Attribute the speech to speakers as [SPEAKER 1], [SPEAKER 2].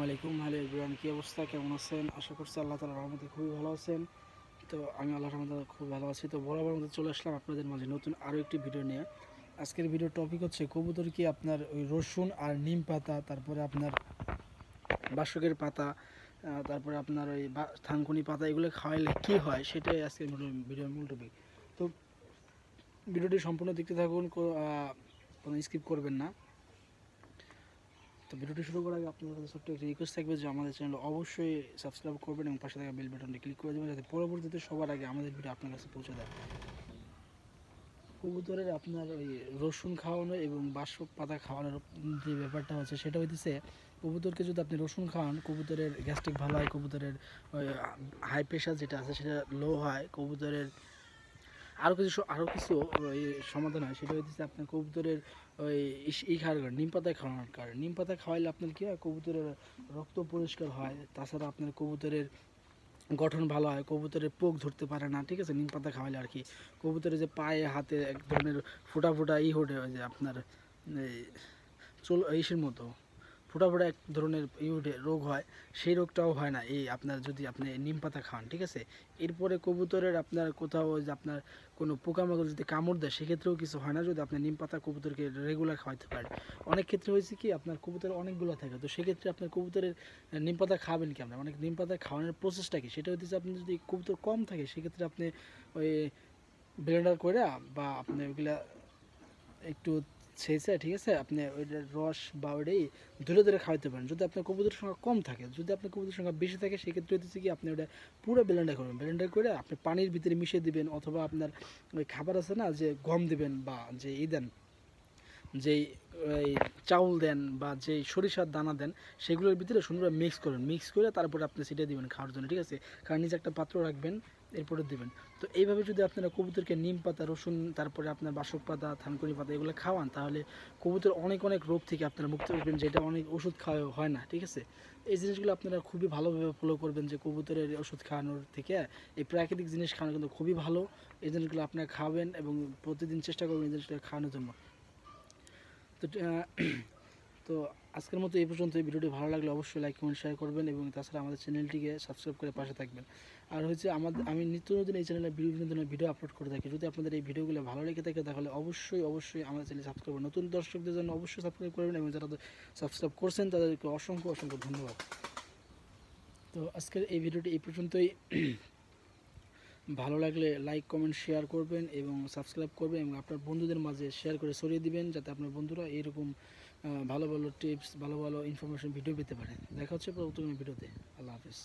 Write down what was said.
[SPEAKER 1] আলাইকুম hello everyone, কি অবস্থা, কেমন আছেন? আশা করছি আল্লাহ তাআলার রহমতে খুবই ভালো আছেন। তো আমি আল্লাহর রহমতে খুব ভালো আছি। তো বরাবর মতো চলে আসলাম আপনাদের মাঝে নতুন আরও একটি ভিডিও নিয়ে। আজকের ভিডিওর টপিক হচ্ছে কবুতর কি আপনার ওই রসুন আর নিম পাতা, তারপরে আপনার বাসকের পাতা, তারপরে আপনার ওই থানকুনি পাতা এগুলো খাওয়াইলে কী হয়, সেটাই আজকের ভিডিওর মূল টপিক। তো ভিডিওটি সম্পূর্ণ দেখতে থাকুন, কোনো স্কিপ করবেন না। তো ভিডিওটি শুরু করার আগে আপনাদের কাছে ছোট্ট একটা রিকোয়েস্ট থাকবে যে আমাদের চ্যানেল অবশ্যই সাবস্ক্রাইব করবেন এবং পাশে থাকা বেল বাটনটি ক্লিক করে দেবেন, যাতে পরবর্তীতে সবার আগে আমাদের ভিডিও আপনার কাছে পৌঁছে দেয়। কবুতরের আপনার ওই রসুন খাওয়ানো এবং বাসক পাতা খাওয়ানোর যে ব্যাপারটা হচ্ছে, সেটা হইতেছে কবুতরকে যদি আপনি রসুন খাওয়ান, কবুতরের গ্যাস্ট্রিক ভালো হয়, কবুতরের হাই প্রেশার যেটা আছে সেটা লো হয়, কবুতরের আরও কিছু ওই সমাধান হয়। সেটা হচ্ছে আপনার কবুতরের ওই নিম পাতায় খাওয়ানোর কারণে। নিম পাতা খাওয়াইলে আপনার কী হয়, কবুতরের রক্ত পরিষ্কার হয়, তাছাড়া আপনার কবুতরের গঠন ভালো হয়, কবুতরের পোক ধরতে পারে না, ঠিক আছে, নিম পাতা খাওয়াইলে আর কি। কবুতরের যে পায়ে হাতে এক ধরনের ফোটা ফোটা ওঠে, ওই যে আপনার এই ইসের মতো ফোটা ফোটা এক ধরনের উঠে রোগ হয়, সেই রোগটাও হয় না এই আপনার যদি আপনি নিম পাতা খান, ঠিক আছে। এরপরে কবুতরের আপনার কোথাও যে আপনার কোনো পোকামাকড় যদি কামড় দেয়, সেক্ষেত্রেও কিছু হয় না যদি আপনি নিম পাতা কবুতরকে রেগুলার খাওয়াতে পারেন। অনেক ক্ষেত্রে হয়েছে কি, আপনার কবুতর অনেকগুলো থাকে, তো সেক্ষেত্রে আপনার কবুতরের নিম পাতা খাবেন কি আপনার, অনেক নিম পাতা খাওয়ানোর প্রসেসটা কি, সেটা হচ্ছে আপনি যদি কবুতর কম থাকে, সেক্ষেত্রে আপনি ওই ব্লেন্ডার করে বা আপনি ওইগুলা একটু ছেঁচে, ঠিক আছে, আপনি ওইটার রস বা ওইটাই ধরে ধরে খাওয়াতে পারেন যদি আপনার কবুতরের সংখ্যা কম থাকে। যদি আপনার কবুতরের সংখ্যা বেশি থাকে, সেক্ষেত্রে হচ্ছে কি আপনি ওটা পুরো ব্লেন্ডার করবেন, ব্লেন্ডার করে আপনি পানির ভিতরে মিশিয়ে দিবেন, অথবা আপনার ওই খাবার আছে না যে গম দিবেন বা যে দেন, যেই এই চাউল দেন বা যেই সরিষার দানা দেন, সেগুলোর ভিতরে সুন্দর মিক্স করবেন, মিক্স করে তারপরে আপনি সেটা দিবেন খাওয়ার জন্য, ঠিক আছে। কারণ নিচে একটা পাত্র রাখবেন, এরপরে দিবেন। তো এইভাবে যদি আপনারা কবুতরকে নিম পাতা, রসুন, তারপরে আপনার বাসক পাতা, থানকুনি পাতা এগুলো খাওয়ান, তাহলে কবুতর অনেক অনেক রোগ থেকে আপনারা মুক্ত পাবেন, যেটা অনেক ওষুধ খাওয়া হয় না, ঠিক আছে। এই জিনিসগুলো আপনারা খুবই ভালোভাবে ফলো করবেন, যে কবুতরের ওষুধ খাওয়ানোর থেকে এই প্রাকৃতিক জিনিস খাওয়ানো কিন্তু খুবই ভালো। এই জিনিসগুলো আপনারা খাবেন এবং প্রতিদিন চেষ্টা করবেন এই জিনিসগুলো খাওয়ানোর জন্য। তো তো আজকের মতো এই পর্যন্ত। এই ভিডিওটি ভালো লাগলে অবশ্যই লাইক কমেন্ট শেয়ার করবেন এবং তাছাড়া আমাদের চ্যানেলটিকে সাবস্ক্রাইব করে পাশে থাকবেন। আর হচ্ছে আমি নিত্য নতুন এই চ্যানেলে বিভিন্ন ধরনের ভিডিও আপলোড করে থাকি। যদি আপনাদের এই ভিডিওগুলো ভালো লেগে থাকে, তাহলে অবশ্যই অবশ্যই আমাদের চ্যানেল সাবস্ক্রাইব করবেন। নতুন দর্শকদের জন্য অবশ্যই সাবস্ক্রাইব করবেন এবং যারা সাবস্ক্রাইব করছেন তাদেরকে অসংখ্য অসংখ্য ধন্যবাদ। তো আজকের এই ভিডিওটি এই পর্যন্তই। ভালো লাগলে লাইক কমেন্ট শেয়ার করবেন এবং সাবস্ক্রাইব করবেন এবং আপনার বন্ধুদের মাঝে শেয়ার করে ছড়িয়ে দিবেন, যাতে আপনার বন্ধুরা এইরকম ভালো ভালো টিপস, ভালো ভালো ইনফরমেশন ভিডিও পেতে পারে। দেখা হচ্ছে পরবর্তী ভিডিওতে। আল্লাহ হাফেজ।